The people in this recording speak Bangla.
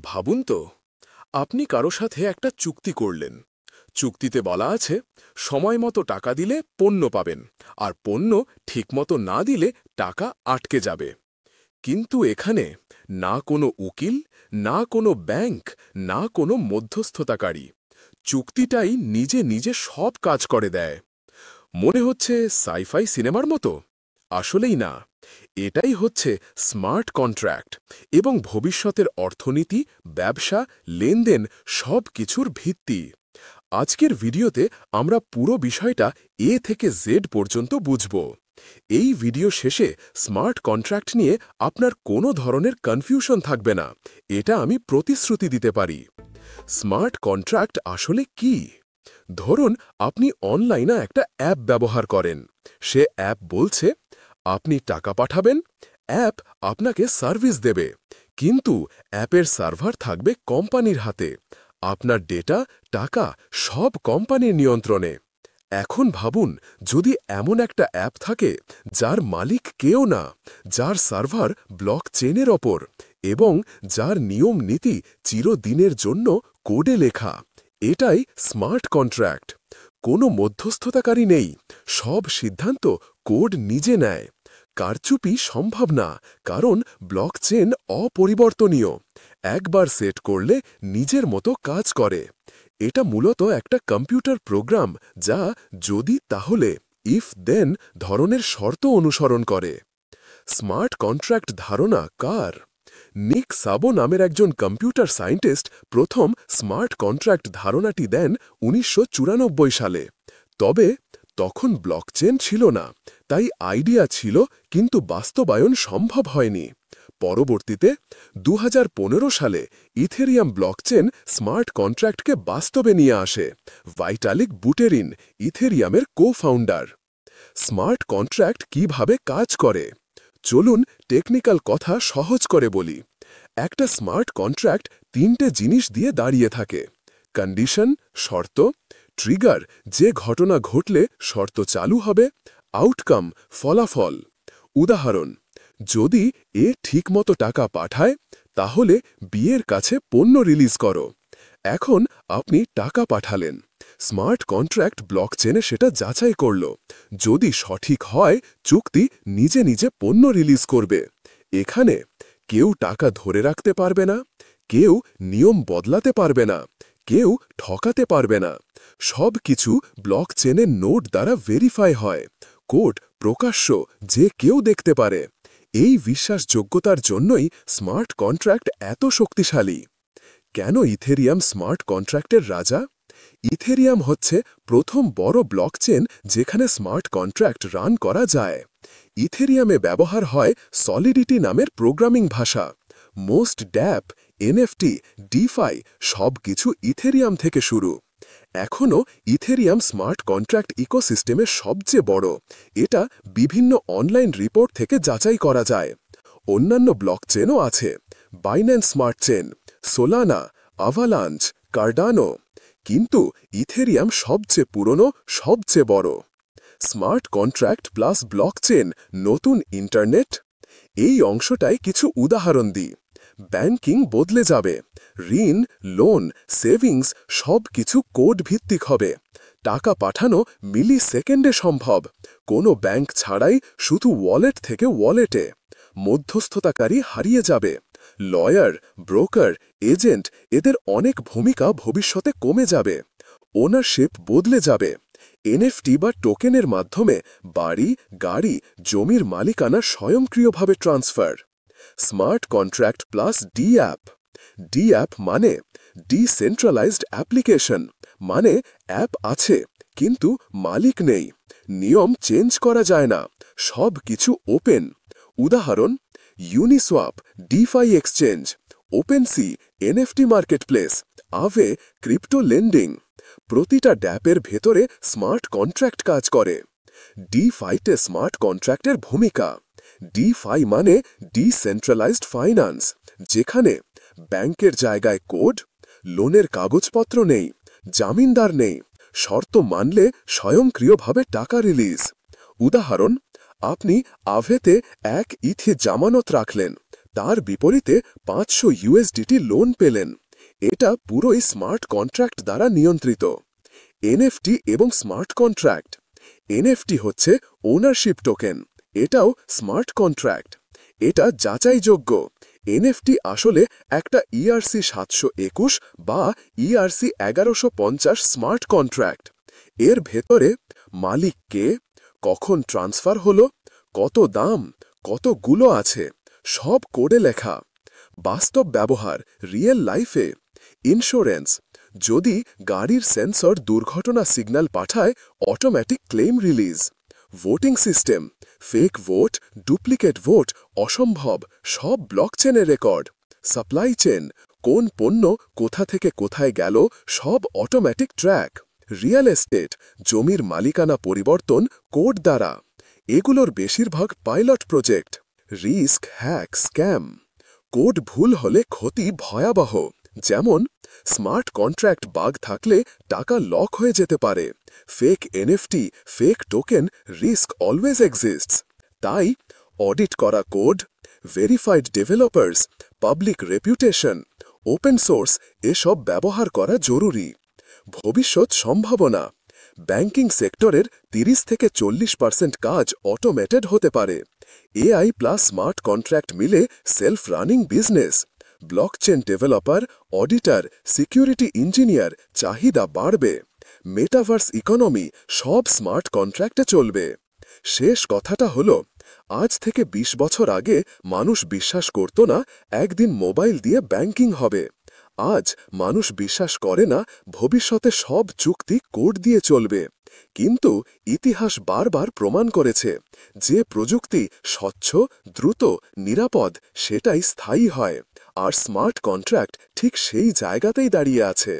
ভাবুন তো, আপনি কারো সাথে একটা চুক্তি করলেন। চুক্তিতে বলা আছে সময় মতো টাকা দিলে পণ্য পাবেন, আর পণ্য ঠিকমতো না দিলে টাকা আটকে যাবে। কিন্তু এখানে না কোনো উকিল, না কোনো ব্যাংক, না কোনো মধ্যস্থতাকারী। চুক্তিটাই নিজে নিজে সব কাজ করে দেয়। মনে হচ্ছে সাইফাই সিনেমার মতো। আসলেই না, এটাই হচ্ছে স্মার্ট কন্ট্রাক্ট এবং ভবিষ্যতের অর্থনীতি, ব্যবসা, লেনদেন সব কিছুর ভিত্তি। আজকের ভিডিওতে আমরা পুরো বিষয়টা এ থেকে জেড পর্যন্ত বুঝব। এই ভিডিও শেষে স্মার্ট কন্ট্রাক্ট নিয়ে আপনার কোনো ধরনের কনফিউশন থাকবে না, এটা আমি প্রতিশ্রুতি দিতে পারি। স্মার্ট কন্ট্রাক্ট আসলে কি? ধরুন আপনি অনলাইনে একটা অ্যাপ ব্যবহার করেন। সে অ্যাপ বলছে আপনি টাকা পাঠাবেন, অ্যাপ আপনাকে সার্ভিস দেবে, কিন্তু অ্যাপের সার্ভার থাকবে কোম্পানির হাতে। আপনার ডেটা, টাকা সব কোম্পানির নিয়ন্ত্রণে। এখন ভাবুন, যদি এমন একটা অ্যাপ থাকে যার মালিক কেউ না, যার সার্ভার ব্লক চেনের ওপর, এবং যার নিয়ম নীতি চিরদিনের জন্য কোডে লেখা। এটাই স্মার্ট কন্ট্রাক্ট। কোনো মধ্যস্থতাকারী নেই, সব সিদ্ধান্ত কোড নিজে নেয়। কারচুপি সম্ভব না, কারণ ব্লকচেন অপরিবর্তনীয়। একবার সেট করলে নিজের মতো কাজ করে। এটা মূলত একটা কম্পিউটার প্রোগ্রাম যা যদি তাহলে ইফ দেন ধরনের শর্ত অনুসরণ করে। স্মার্ট কন্ট্রাক্ট ধারণা কার? নিক সাবো নামের একজন কম্পিউটার সায়েন্টিস্ট প্রথম স্মার্ট কন্ট্রাক্ট ধারণাটি দেন ১৯৯৪ সালে। তবে তখন ব্লকচেন ছিল না, তাই আইডিয়া ছিল, কিন্তু বাস্তবায়ন সম্ভব হয়নি। পরবর্তীতে ২০১৫ সালে ইথেরিয়াম ব্লকচেন স্মার্ট কন্ট্রাক্টকে বাস্তবে নিয়ে আসে। ভাইটালিক বুটেরিন ইথেরিয়ামের কো-ফাউন্ডার। স্মার্ট কন্ট্রাক্ট কিভাবে কাজ করে? চলুন টেকনিক্যাল কথা সহজ করে বলি। একটা স্মার্ট কন্ট্রাক্ট তিনটে জিনিস দিয়ে দাঁড়িয়ে থাকে: কন্ডিশন, শর্ত; ট্রিগার, যে ঘটনা ঘটলে শর্ত চালু হবে; আউটকাম, ফলাফল। উদাহরণ: যদি এ ঠিকমতো টাকা পাঠায়, তাহলে বিয়ের কাছে পণ্য রিলিজ করো। এখন আপনি টাকা পাঠালেন, স্মার্ট কন্ট্রাক্ট ব্লকচেনে সেটা যাচাই করল। যদি সঠিক হয়, চুক্তি নিজে নিজে পণ্য রিলিজ করবে। এখানে কেউ টাকা ধরে রাখতে পারবে না, কেউ নিয়ম বদলাতে পারবে না, কেউ ঠকাতে পারবে না। সব কিছু ব্লকচেনের নোট দ্বারা ভেরিফাই হয়। কোড প্রকাশ্য, যে কেউ দেখতে পারে। এই বিশ্বাসযোগ্যতার জন্যই স্মার্ট কন্ট্রাক্ট এত শক্তিশালী। কেন ইথেরিয়াম স্মার্ট কন্ট্রাক্টের রাজা? ইথেরিয়াম হচ্ছে প্রথম বড় ব্লকচেন যেখানে স্মার্ট কন্ট্রাক্ট রান করা যায়। ইথেরিয়ামে ব্যবহার হয় সলিডিটি নামের প্রোগ্রামিং ভাষা। মোস্ট ড্যাপ, এনএফটি, ডিফাই সব কিছু ইথেরিয়াম থেকে শুরু। এখনও ইথেরিয়াম স্মার্ট কন্ট্রাক্ট ইকোসিস্টেমের সবচেয়ে বড়। এটা বিভিন্ন অনলাইন রিপোর্ট থেকে যাচাই করা যায়। অন্যান্য ব্লকচেনও আছে: Binance Smart Chain, Solana, Avalanche, Cardano. কিন্তু ইথেরিয়াম সবচেয়ে পুরনো, সবচেয়ে বড়। স্মার্ট কন্ট্রাক্ট প্লাস ব্লকচেন, নতুন ইন্টারনেট। এই অংশটায় কিছু উদাহরণ দিই। ব্যাংকিং বদলে যাবে। ঋণ, লোন, সেভিংস সব কিছু কোড ভিত্তিক হবে। টাকা পাঠানো মিলি সেকেন্ডে সম্ভব, কোনো ব্যাংক ছাড়াই, শুধু ওয়ালেট থেকে ওয়ালেটে। মধ্যস্থতাকারী হারিয়ে যাবে। লয়ার, ব্রোকার, এজেন্ট এদের অনেক ভূমিকা ভবিষ্যতে কমে যাবে। ওনারশিপ বদলে যাবে। এনএফটি বা টোকেনের মাধ্যমে বাড়ি, গাড়ি, জমির মালিকানা স্বয়ংক্রিয়ভাবে transfer. Smart contract plus D app. D app মানে ডিসেন্ট্রালাইজড অ্যাপ্লিকেশন, মানে অ্যাপ আছে কিন্তু মালিক নেই, নিয়ম চেঞ্জ করা যায় না, সব কিছু ওপেন। উদাহরণ: Uniswap DeFi exchange, OpenSea NFT marketplace, Aave crypto lending. প্রতিটা ড্যাপের ভেতরে স্মার্ট কন্ট্রাক্ট কাজ করে। ডিফাইতে স্মার্ট কন্ট্রাক্টের ভূমিকা: ডিফাই মানে ডিসেন্ট্রালাইজড ফাইন্যান্স, যেখানে ব্যাংকের জায়গায় কোড, লোনের কাগজপত্র নেই, জামিনদার নেই, শর্ত মানলে স্বয়ংক্রিয়ভাবে টাকা রিলিজ। উদাহরণ: আপনি আভেতে 1 ইথে জামানত রাখলেন, তার বিপরীতে 500 ইউএসডিটি লোন পেলেন। এটা পুরোই স্মার্ট কন্ট্রাক্ট দ্বারা নিয়ন্ত্রিত। এনএফটি এবং স্মার্ট কন্ট্রাক্ট। এনএফটি হচ্ছে ওনারশিপ টোকেন, এটাও স্মার্ট কন্ট্রাক্ট। এটা যাচাইযোগ্য। এনএফটি আসলে একটা ইআরসি 721 বা ইআরসি 1150 স্মার্ট কন্ট্রাক্ট। এর ভেতরে মালিক কে, কখন ট্রান্সফার হলো, কত দাম, কতগুলো আছে, সব কোডে লেখা। বাস্তব ব্যবহার, রিয়েল লাইফে। ইন্স্যুরেন্স, যদি গাড়ির সেন্সর দুর্ঘটনা সিগন্যাল পাঠায়, automatic claim release. Voting system, fake vote, duplicate vote অসম্ভব, সব ব্লকচেনে রেকর্ড। সাপ্লাই চেন, কোন পণ্য কোথা থেকে কোথায় গেল, সব অটোমেটিক ট্র্যাক। রিয়েল এস্টেট, জমির মালিকানা পরিবর্তন কোড দ্বারা। এগুলোর বেশিরভাগ pilot project. Risk, hack, scam. Code ভুল হলে ক্ষতি ভয়াবহ। যেমন স্মার্ট কন্ট্রাক্ট বাগ থাকলে টাকা লক হয়ে যেতে পারে। Fake NFT, fake token, risk always exists. তাই অডিট করা code, verified developers, public reputation, open source এসব ব্যবহার করা জরুরি। ভবিষ্যৎ সম্ভাবনা, ব্যাংকিং সেক্টরের 30 থেকে 40% কাজ অটোমেটেড হতে পারে। এআই প্লাস স্মার্ট কন্ট্রাক্ট মিলে self running business. Blockchain developer, auditor, security engineer চাহিদা বাড়বে। মেটাভার্স ইকোনমি, সব স্মার্ট কন্ট্রাক্টে চলবে। শেষ কথাটা হলো, আজ থেকে 20 বছর আগে মানুষ বিশ্বাস করত না একদিন মোবাইল দিয়ে ব্যাংকিং হবে। আজ মানুষ বিশ্বাস করে না ভবিষ্যতে সব চুক্তি কোড দিয়ে চলবে। কিন্তু ইতিহাস বারবার প্রমাণ করেছে যে প্রযুক্তি স্বচ্ছ, দ্রুত, নিরাপদ সেটাই স্থায়ী হয়। আর স্মার্ট কন্ট্রাক্ট ঠিক সেই জায়গাতেই দাঁড়িয়ে আছে।